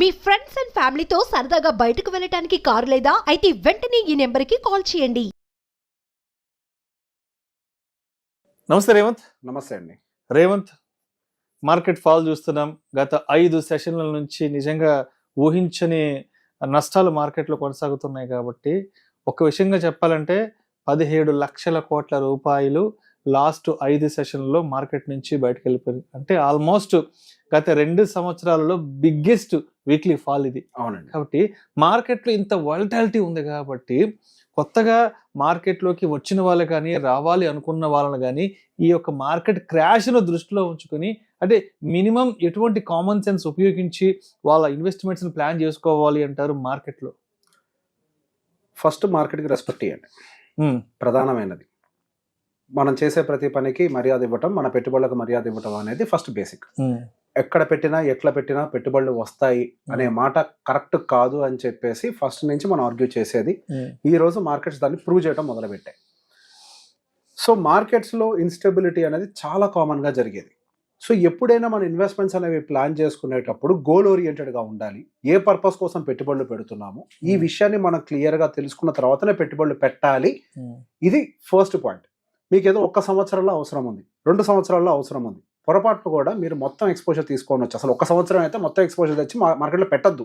Me friends and ఫ్యామిలీతో సరదాగా బయటకు వెళ్ళటానికి కారు లేదా అయితే వెంటనే ఈ నెంబర్కి కాల్ చేయండి. నమస్తే రేవంత్. నమస్తే అండి. రేవంత్, మార్కెట్ ఫాల్ చూస్తున్నాం. గత 5 సెషన్ల నుంచి నిజంగా ఊహించని నష్టాలు మార్కెట్లో కొనసాగుతున్నాయి. కాబట్టి ఒక విషయంగా చెప్పాలంటే 17 లక్షల కోట్ల రూపాయలు లాస్ట్ 5 సెషన్లలో మార్కెట్ నుంచి బయటకు వెళ్ళిపోయింది. అంటే ఆల్మోస్ట్ గత 2 సంవత్సరాలలో బిగ్గెస్ట్ వీక్లీ ఫాల్ ఇది. అవునండి. కాబట్టి మార్కెట్లో ఇంత వాలటాలిటీ ఉంది కాబట్టి కొత్తగా మార్కెట్లోకి వచ్చిన వాళ్ళు కానీ రావాలి అనుకున్న వాళ్ళని కానీ ఈ యొక్క మార్కెట్ క్రాష్ను దృష్టిలో ఉంచుకొని అంటే మినిమం ఎటువంటి కామన్ సెన్స్ ఉపయోగించి వాళ్ళ ఇన్వెస్ట్మెంట్స్ని ప్లాన్ చేసుకోవాలి అంటారు మార్కెట్లో? ఫస్ట్ మార్కెట్కి రెస్పెక్ట్ ఇవ్వండి. ప్రధానమైనది మనం చేసే ప్రతి పనికి మర్యాద ఇవ్వటం, మన పెట్టుబడులకు మర్యాద ఇవ్వటం అనేది ఫస్ట్ బేసిక్. ఎక్కడ పెట్టినా ఎట్లా పెట్టినా పెట్టుబడులు వస్తాయి అనే మాట కరెక్ట్ కాదు అని చెప్పేసి ఫస్ట్ నుంచి మనం ఆర్గ్యూ చేసేది. ఈ రోజు మార్కెట్స్ దాన్ని ప్రూవ్ చేయడం మొదలుపెట్టాయి. సో మార్కెట్స్లో ఇన్స్టెబిలిటీ అనేది చాలా కామన్గా జరిగేది. సో ఎప్పుడైనా మన ఇన్వెస్ట్మెంట్స్ అనేవి ప్లాన్ చేసుకునేటప్పుడు గోల్ ఓరియంటెడ్గా ఉండాలి. ఏ పర్పస్ కోసం పెట్టుబడులు పెడుతున్నాము ఈ విషయాన్ని మనం క్లియర్గా తెలుసుకున్న తర్వాతనే పెట్టుబడులు పెట్టాలి. ఇది ఫస్ట్ పాయింట్. మీకు ఏదో 1 సంవత్సరంలో అవసరం ఉంది, 2 సంవత్సరాల్లో అవసరం ఉంది, పొరపాటు కూడా మీరు మొత్తం ఎక్స్పోజర్ తీసుకోవచ్చు. అసలు 1 సంవత్సరం అయితే మొత్తం ఎక్స్పోజర్ తెచ్చి మార్కెట్లో పెట్టద్దు.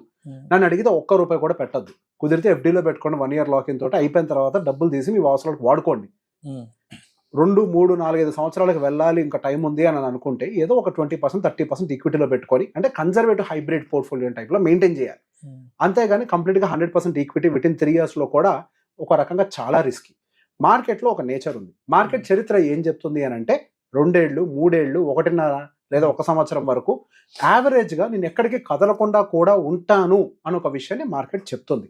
నన్ను అడిగితే ₹1 కూడా పెట్టద్దు. కుదిరితే FDలో పెట్టుకోండి, 1 year లాకిన్ తోటి అయిపోయిన తర్వాత డబ్బులు తీసి మీ అవసరాలకు వాడుకోండి. 2, 3, 4, 5 సంవత్సరాలకు వెళ్ళాలి, ఇంకా టైం ఉంది అని అనుకుంటే ఏదో ఒక 20%, 30% ఈక్విటీలో పెట్టుకొని అంటే కన్జర్వేటివ్ హైబ్రిడ్ పోర్ట్ఫోలియో టైప్లో మెయింటైన్ చేయాలి. అంతేగాని కంప్లీట్గా 100% ఈక్విటీ వితిన్ 3 yearsలో కూడా ఒక రకంగా చాలా రిస్కీ. మార్కెట్లో ఒక నేచర్ ఉంది. మార్కెట్ చరిత్ర ఏం చెప్తుంది అని అంటే 2 ఏళ్ళు, 3 ఏళ్ళు, 1.5 లేదా 1 సంవత్సరం వరకు యావరేజ్గా నేను ఎక్కడికి కదలకుండా కూడా ఉంటాను అని ఒక విషయాన్ని మార్కెట్ చెప్తుంది.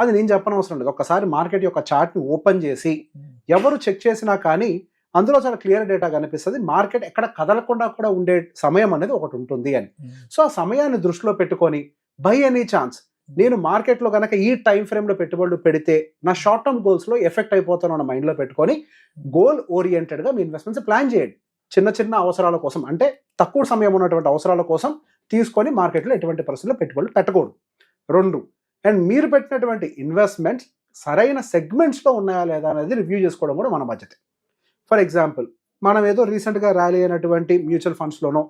అది నేను చెప్పనవసరం లేదు. ఒకసారి మార్కెట్ యొక్క చార్ట్ని ఓపెన్ చేసి ఎవరు చెక్ చేసినా కానీ అందులో చాలా క్లియర్ డేటా కనిపిస్తుంది. మార్కెట్ ఎక్కడ కదలకుండా కూడా ఉండే సమయం అనేది ఒకటి ఉంటుంది అని. సో ఆ సమయాన్ని దృష్టిలో పెట్టుకొని బై ఎనీ ఛాన్స్ నేను మార్కెట్లో కనుక ఈ టైం ఫ్రేమ్లో పెట్టుబడులు పెడితే నా షార్ట్ టర్మ్ గోల్స్లో ఎఫెక్ట్ అయిపోతాను అన్న మైండ్లో పెట్టుకొని గోల్ ఓరియంటెడ్గా మీ ఇన్వెస్ట్మెంట్స్ ప్లాన్ చేయండి. చిన్న చిన్న అవసరాల కోసం అంటే తక్కువ సమయం ఉన్నటువంటి అవసరాల కోసం తీసుకొని మార్కెట్లో ఎటువంటి పరిస్థితుల్లో పెట్టుబడులు పెట్టకూడదు. 2, అండ్ మీరు పెట్టినటువంటి ఇన్వెస్ట్మెంట్స్ సరైన సెగ్మెంట్స్లో ఉన్నాయా లేదా అనేది రివ్యూ చేసుకోవడం కూడా మన బాధ్యత. ఫర్ ఎగ్జాంపుల్ మనం ఏదో రీసెంట్గా ర్యాలీ అయినటువంటి మ్యూచువల్ ఫండ్స్లోనో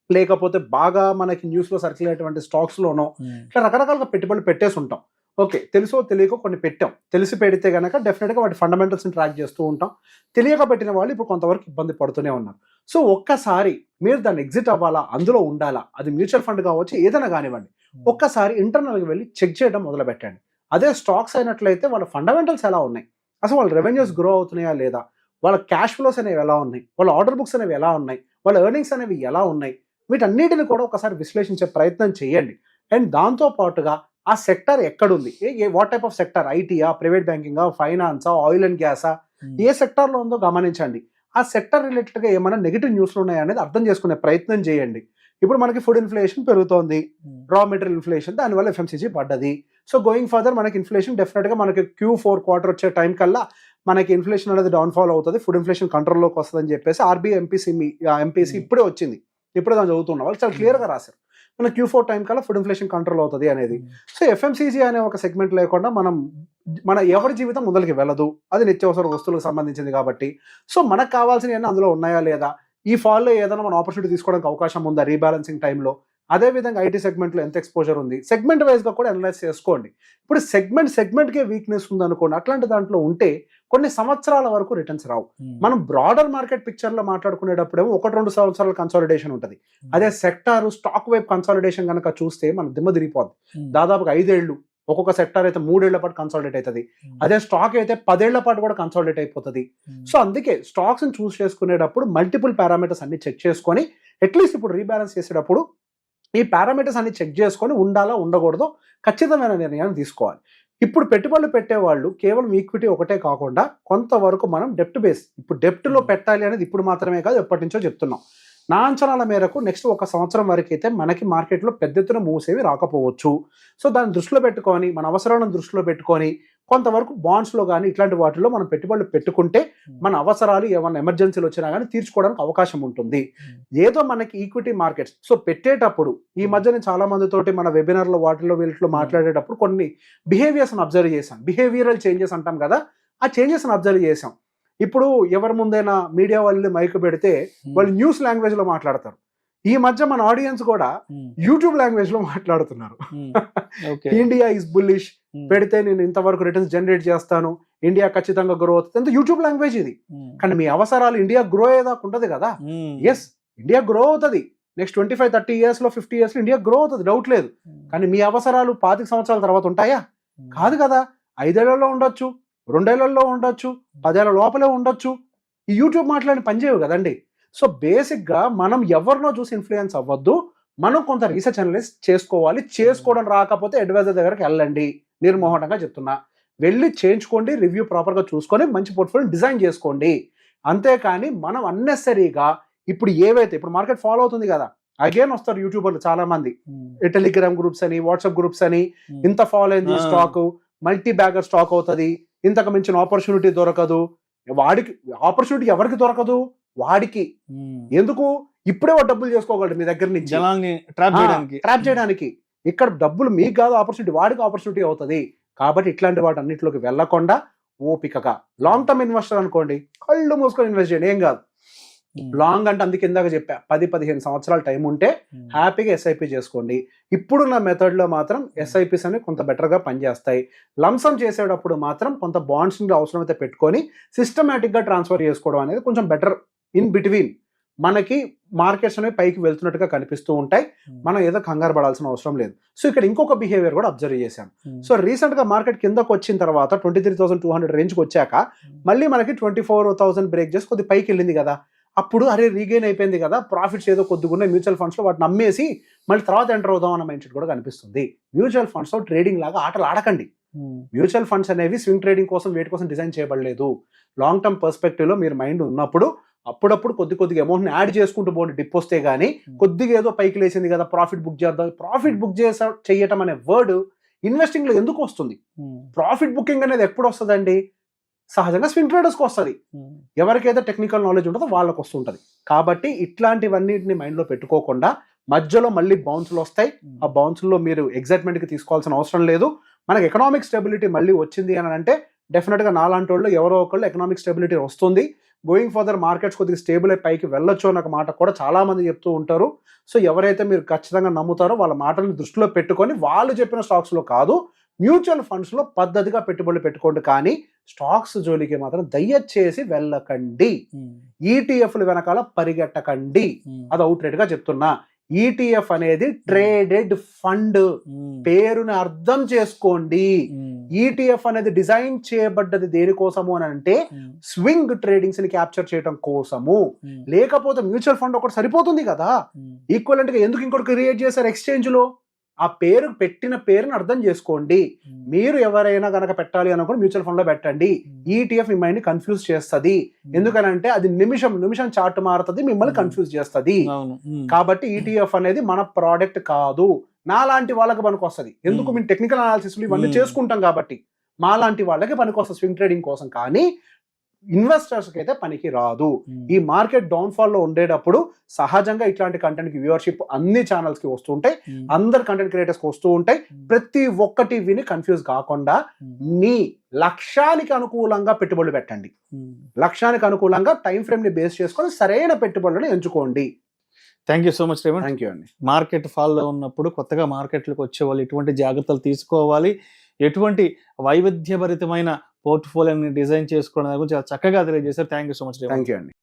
లేకపోతే బాగా మనకి న్యూస్లో సర్కిల్ అయ్యేటువంటి స్టాక్స్లోనో ఇట్లా రకరకాలుగా పెట్టుబడులు పెట్టేసి ఉంటాం. ఓకే, తెలుసో తెలియకో కొన్ని పెట్టాం. తెలిసి పెడితే కనుక డెఫినెట్గా వాటి ఫండమెంటల్స్ని ట్రాక్ చేస్తూ ఉంటాం. తెలియక పెట్టిన వాళ్ళు ఇప్పుడు కొంతవరకు ఇబ్బంది పడుతూనే ఉన్నారు. సో ఒక్కసారి మీరు దాన్ని ఎగ్జిట్ అవ్వాలా, అందులో ఉండాలా, అది మ్యూచువల్ ఫండ్ కావచ్చు ఏదైనా కానివ్వండి, ఒక్కసారి ఇంటర్నల్గా వెళ్ళి చెక్ చేయడం మొదలు పెట్టండి. అదే స్టాక్స్ అయినట్లయితే వాళ్ళ ఫండమెంటల్స్ ఎలా ఉన్నాయి, అసలు వాళ్ళ రెవెన్యూస్ గ్రో అవుతున్నాయా లేదా, వాళ్ళ క్యాష్ ఫ్లోస్ అనేవి ఎలా ఉన్నాయి, వాళ్ళ ఆర్డర్ బుక్స్ అనేవి ఎలా ఉన్నాయి, వాళ్ళ ఎర్నింగ్స్ అనేవి ఎలా ఉన్నాయి, వీటన్నిటిని కూడా ఒకసారి విశ్లేషించే ప్రయత్నం చేయండి. అండ్ దాంతో పాటుగా ఆ సెక్టర్ ఎక్కడుంది, వాట్ టైప్ ఆఫ్ సెక్టర్, ఐటీయా, ప్రైవేట్ బ్యాంకింగా, ఫైనాన్సా, ఆయిల్ అండ్ గ్యాసా, ఏ సెక్టర్లో ఉందో గమనించండి. ఆ సెక్టర్ రిలేటెడ్గా ఏమైనా నెగిటివ్ న్యూస్లు ఉన్నాయా అనేది అర్థం చేసుకునే ప్రయత్నం చేయండి. ఇప్పుడు మనకి ఫుడ్ ఇన్ఫ్లేషన్ పెరుగుతోంది, రా మెటీరియల్ ఇన్ఫ్లేషన్, దానివల్ల FMCG పడ్డది. సో గోయింగ్ ఫర్దర్ మనకి ఇన్ఫ్లేషన్ డెఫినెట్గా మనకి Q4 క్వార్టర్ వచ్చే టైం కల్లా మనకి ఇన్ఫ్లేషన్ అనేది డౌన్ఫాల్ అవుతుంది, ఫుడ్ ఇన్ఫ్లేషన్ కంట్రోల్లోకి వస్తుందని చెప్పేసి RBI MPC ఇప్పుడే వచ్చింది, ఇప్పుడే దాన్ని చదువుతున్న వాళ్ళు చాలా క్లియర్గా రాశారు. మన Q4 టైం కల్లా ఫుడ్ ఇన్ఫ్లేషన్ కంట్రోల్ అవుతుంది అనేది. సో FMCG అనే ఒక సెగ్మెంట్ లేకుండా మన ఎవరి జీవితం ముందరికి వెళ్ళదు. అది నిత్యావసర వస్తువులకు సంబంధించింది కాబట్టి సో మనకు కావాల్సినవి అందులో ఉన్నాయా లేదా, ఈ ఫాల్లో ఏదైనా మన ఆపర్చునిటీ తీసుకోవడానికి అవకాశం ఉందా రీబ్యాలెన్సింగ్ టైంలో, అదేవిధంగా ఐటీ సెగ్మెంట్లో ఎంత ఎక్స్పోజర్ ఉంది, సెగ్మెంట్ వైజ్గా కూడా అనలైజ్ చేసుకోండి. ఇప్పుడు సెగ్మెంట్కే వీక్నెస్ ఉందనుకోండి, అట్లాంటి దాంట్లో ఉంటే కొన్ని సంవత్సరాల వరకు రిటర్న్స్ రావు. మనం బ్రాడర్ మార్కెట్ పిక్చర్లో మాట్లాడుకునేటప్పుడేమో 1-2 సంవత్సరాల కన్సాలిడేషన్ ఉంటుంది. అదే సెక్టార్ స్టాక్ వైపు కన్సాలిడేషన్ కనుక చూస్తే మనం దిమ్మ తిరిగిపోద్ది. దాదాపుగా 5 ఏళ్ళు, ఒక్కొక్క సెక్టార్ అయితే 3 ఏళ్ల పాటు కన్సాలిడేట్ అవుతుంది. అదే స్టాక్ అయితే 10 ఏళ్ల పాటు కూడా కన్సాలిడేట్ అయిపోతుంది. సో అందుకే స్టాక్స్ని చూస్ చేసుకునేటప్పుడు మల్టిపుల్ పారామీటర్స్ అన్ని చెక్ చేసుకొని అట్లీస్ట్ ఇప్పుడు రీబ్యాలెన్స్ చేసేటప్పుడు ఈ పారామీటర్స్ అన్ని చెక్ చేసుకొని ఉండాలా ఉండకూడదో ఖచ్చితమైన నిర్ణయాన్ని తీసుకోవాలి. ఇప్పుడు పెట్టుబడులు పెట్టేవాళ్ళు కేవలం ఈక్విటీ ఒకటే కాకుండా కొంతవరకు మనం డెప్ట్ బేస్, ఇప్పుడు డెప్ట్లో పెట్టాలి అనేది ఇప్పుడు మాత్రమే కాదు ఎప్పటి నుంచో చెప్తున్నాం. నా అంచనాల మేరకు నెక్స్ట్ 1 సంవత్సరం వరకు అయితే మనకి మార్కెట్లో పెద్ద ఎత్తున మూవ్స్ ఏవి రాకపోవచ్చు. సో దాన్ని దృష్టిలో పెట్టుకొని మన అవసరాలను దృష్టిలో పెట్టుకొని కొంతవరకు బాండ్స్లో కానీ ఇట్లాంటి వాటిల్లో మనం పెట్టుబడులు పెట్టుకుంటే మన అవసరాలు ఏమన్నా ఎమర్జెన్సీలు వచ్చినా కానీ తీర్చుకోవడానికి అవకాశం ఉంటుంది. ఏదో మనకి ఈక్విటీ మార్కెట్స్ సో పెట్టేటప్పుడు ఈ మధ్య నేను చాలా మందితోటి మన వెబినార్లో వాటిలో వీటిలో మాట్లాడేటప్పుడు కొన్ని బిహేవియర్స్ని అబ్జర్వ్ చేశాం. బిహేవియరల్ చేంజెస్ అంటాం కదా, ఆ చేంజెస్ని అబ్జర్వ్ చేసాం. ఇప్పుడు ఎవరి ముందైనా మీడియా వాళ్ళు మైక్ పెడితే వాళ్ళు న్యూస్ లాంగ్వేజ్లో మాట్లాడతారు. ఈ మధ్య మన ఆడియన్స్ కూడా యూట్యూబ్ లాంగ్వేజ్ లో మాట్లాడుతున్నారు. ఇండియా ఇస్ బుల్లిష్ పెడితే నేను ఇంతవరకు రిటర్న్స్ జనరేట్ చేస్తాను, ఇండియా ఖచ్చితంగా గ్రో అవుతుంది, యూట్యూబ్ లాంగ్వేజ్ ఇది. కానీ మీ అవసరాలు ఇండియా గ్రో అయ్యేదాకా ఉండదు కదా. ఎస్, ఇండియా గ్రో అవుతుంది నెక్స్ట్ 25-30 years లో 50 years లో ఇండియా గ్రో అవుతుంది, డౌట్ లేదు. కానీ మీ అవసరాలు 25 సంవత్సరాల తర్వాత ఉంటాయా? కాదు కదా. 5 ఏళ్లలో ఉండొచ్చు, 2 ఏళ్లలో ఉండొచ్చు, 10 ఏళ్ల లోపలే ఉండొచ్చు. ఈ యూట్యూబ్ మాట్లాడి పనిచేయవు కదండి. సో బేసిక్గా మనం ఎవరినో చూసి ఇన్ఫ్లుయెన్స్ అవ్వద్దు, మనం కొంత రీసెర్చ్ అనలిస్ట్ చేసుకోవాలి. చేసుకోవడం రాకపోతే అడ్వైజర్ దగ్గరికి వెళ్ళండి, నిర్మోహటంగా చెప్తున్నా. వెళ్ళి చేయించుకోండి, రివ్యూ ప్రాపర్గా చూసుకొని మంచి పోర్ట్ఫోలియో డిజైన్ చేసుకోండి. అంతేకాని మనం అన్నెసరీగా ఇప్పుడు ఏవైతే ఇప్పుడు మార్కెట్ ఫాలో అవుతుంది కదా, అగైన్ వస్తారు యూట్యూబర్లు చాలా మంది, టెలిగ్రామ్ గ్రూప్స్ అని, వాట్సాప్ గ్రూప్స్ అని, ఇంత ఫాలో అయింది స్టాక్, మల్టీ బ్యాగర్ స్టాక్ అవుతుంది, ఇంతకు మించిన ఆపర్చునిటీ దొరకదు. వాడికి ఆపర్చునిటీ ఎవరికి దొరకదు? వాడికి. ఎందుకు? ఇప్పుడే వాడు డబ్బులు చేసుకోగలడు మీ దగ్గర నుంచి, ట్రాప్ చేయడానికి. ఇక్కడ డబ్బులు మీకు కాదు ఆపర్చునిటీ, వాడికి ఆపర్చునిటీ అవుతుంది. కాబట్టి ఇట్లాంటి వాటి అన్నింటిలోకి వెళ్లకుండా ఓపికగా లాంగ్ టర్మ్ ఇన్వెస్టర్ అనుకోండి, కళ్ళు మూసుకొని ఇన్వెస్ట్ చేయండి, ఏం కాదు. లాంగ్ అంటే అందుకు ఇందాక చెప్పా, 10-15 సంవత్సరాల టైం ఉంటే హ్యాపీగా ఎస్ఐపి చేసుకోండి. ఇప్పుడున్న మెథడ్లో మాత్రం ఎస్ఐపిస్ అనేవి కొంత బెటర్గా పనిచేస్తాయి. లంసమ్ చేసేటప్పుడు మాత్రం కొంత బాండ్స్ అవసరమైతే పెట్టుకొని సిస్టమేటిక్గా ట్రాన్స్ఫర్ చేసుకోవడం అనేది కొంచెం బెటర్. ఇన్ బిట్వీన్ మనకి మార్కెట్స్ అనేవి పైకి వెళ్తున్నట్టుగా కనిపిస్తూ ఉంటాయి, మనం ఏదో కంగారు పడాల్సిన అవసరం లేదు. సో ఇక్కడ ఇంకొక బిహేవియర్ కూడా అబ్జర్వ్ చేశాను. సో రీసెంట్గా మార్కెట్ కిందకు వచ్చిన తర్వాత 23,200 రేంజ్కి వచ్చాక మళ్ళీ మనకి 24,000 బ్రేక్ చేసి కొద్ది పైకి వెళ్ళింది కదా. అప్పుడు అరే రీగెయిన్ అయిపోయింది కదా, ప్రాఫిట్స్ ఏదో కొద్దిగా ఉన్నాయి మ్యూచువల్ ఫండ్స్లో, వాటిని అమ్మేసి మళ్ళీ తర్వాత ఎంటర్ అవుదాం అన్న మైండ్ సెట్ కూడా కనిపిస్తుంది. మ్యూచువల్ ఫండ్స్లో ట్రేడింగ్ లాగా ఆటలు ఆడకండి. మ్యూచువల్ ఫండ్స్ అనేవి స్వింగ్ ట్రేడింగ్ కోసం, వేటి కోసం డిజైన్ చేయబడలేదు. లాంగ్ టర్మ్ పర్స్పెక్టివ్లో మీరు మైండ్ ఉన్నప్పుడు అప్పుడప్పుడు కొద్దిగా అమౌంట్ని యాడ్ చేసుకుంటూ పోండి. డిప్ వస్తే కానీ కొద్దిగా ఏదో పైకి లేచింది కదా ప్రాఫిట్ బుక్ చేద్దాం. ప్రాఫిట్ బుక్ చేయటం అనే వర్డ్ ఇన్వెస్టింగ్లో ఎందుకు వస్తుంది? ప్రాఫిట్ బుకింగ్ అనేది ఎప్పుడు వస్తుందండి? సహజంగా స్వింగ్ ట్రేడర్స్కి వస్తుంది. ఎవరికైతే టెక్నికల్ నాలెడ్జ్ ఉంటుందో వాళ్ళకి వస్తుంటుంది. కాబట్టి ఇట్లాంటివన్నిటిని మైండ్లో పెట్టుకోకుండా మధ్యలో మళ్ళీ బౌన్స్లు వస్తాయి. ఆ బౌన్స్లో మీరు ఎగ్జైట్మెంట్కి తీసుకోవాల్సిన అవసరం లేదు. మనకి ఎకనామిక్ స్టెబిలిటీ మళ్ళీ వచ్చింది అని అంటే డెఫినెట్గా నాలాంటి వాళ్ళు ఎవరో ఒకళ్ళు ఎకనామిక్ స్టెబిలిటీ వస్తుంది. గోయింగ్ ఫర్దర్ మార్కెట్స్ కొద్దిగా స్టేబుల్ అయి పైకి వెళ్ళొచ్చు అన్న మాట కూడా చాలా మంది చెప్తూ ఉంటారు. సో ఎవరైతే మీరు ఖచ్చితంగా నమ్ముతారో వాళ్ళ మాటలను దృష్టిలో పెట్టుకొని వాళ్ళు చెప్పిన స్టాక్స్లో కాదు, మ్యూచువల్ ఫండ్స్లో పద్ధతిగా పెట్టుబడులు పెట్టుకోండి. కానీ స్టాక్స్ జోలికి మాత్రం దయచేసి వెళ్ళకండి. ఈటీఎఫ్లు వెనకాల పరిగెట్టకండి. అది అవుట్ రేట్ గా చెప్తున్నా. ఈటీఎఫ్ అనేది ట్రేడెడ్ ఫండ్, పేరుని అర్థం చేసుకోండి. ఈటీఎఫ్ అనేది డిజైన్ చేయబడ్డది దేనికోసము అని అంటే స్వింగ్ ట్రేడింగ్స్ ని క్యాప్చర్ చేయడం కోసము. లేకపోతే మ్యూచువల్ ఫండ్ ఒకటి సరిపోతుంది కదా. ఈక్వలెంట్ గా ఎందుకు ఇంకోటి క్రియేట్ చేశారు ఎక్స్చేంజ్ లో? ఆ పేరు పెట్టిన పేరుని అర్థం చేసుకోండి. మీరు ఎవరైనా కనుక పెట్టాలి అనుకుని మ్యూచువల్ ఫండ్ లో పెట్టండి. ఈటీఎఫ్ మీ మైండ్ కన్ఫ్యూజ్ చేస్తుంది. ఎందుకనంటే అది నిమిషం చార్ట్ మారుతుంది, మిమ్మల్ని కన్ఫ్యూజ్ చేస్తుంది. కాబట్టి ఈటీఎఫ్ అనేది మన ప్రోడక్ట్ కాదు. నాలాంటి వాళ్ళకి పనికి వస్తుంది. ఎందుకు? మేము టెక్నికల్ అనాలిసిస్ ఇవన్నీ చేసుకుంటాం కాబట్టి మాలాంటి వాళ్ళకి పనికి వస్తుంది స్వింగ్ ట్రేడింగ్ కోసం. కానీ ఇన్వెస్టర్స్ కి అయితే పనికి రాదు. ఈ మార్కెట్ డౌన్ ఫాల్ లో ఉండేటప్పుడు సహజంగా ఇట్లాంటి కంటెంట్ కి వ్యూవర్షిప్ అన్ని ఛానల్స్ కి వస్తూ ఉంటాయి, అందరు కంటెంట్ క్రియేటర్స్ కి వస్తూ ఉంటాయి. ప్రతి ఒక్కటి విని కన్ఫ్యూజ్ కాకుండా మీ లక్ష్యానికి అనుకూలంగా పెట్టుబడులు పెట్టండి. లక్ష్యానికి అనుకూలంగా టైం ఫ్రేమ్ ని బేస్ చేసుకొని సరైన పెట్టుబడులను ఎంచుకోండి. Thank you so much Revanth. Thank you అండి. మార్కెట్ ఫాల్లో ఉన్నప్పుడు కొత్తగా మార్కెట్లకు వచ్చే వాళ్ళు ఎటువంటి జాగ్రత్తలు తీసుకోవాలి, ఎటువంటి వైవిధ్యభరితమైన పోర్ట్ఫోలియోని డిజైన్ చేసుకోవడం గురించి చాలా చక్కగా తెలియజేశారు. Thank you so much. Thank you అండి.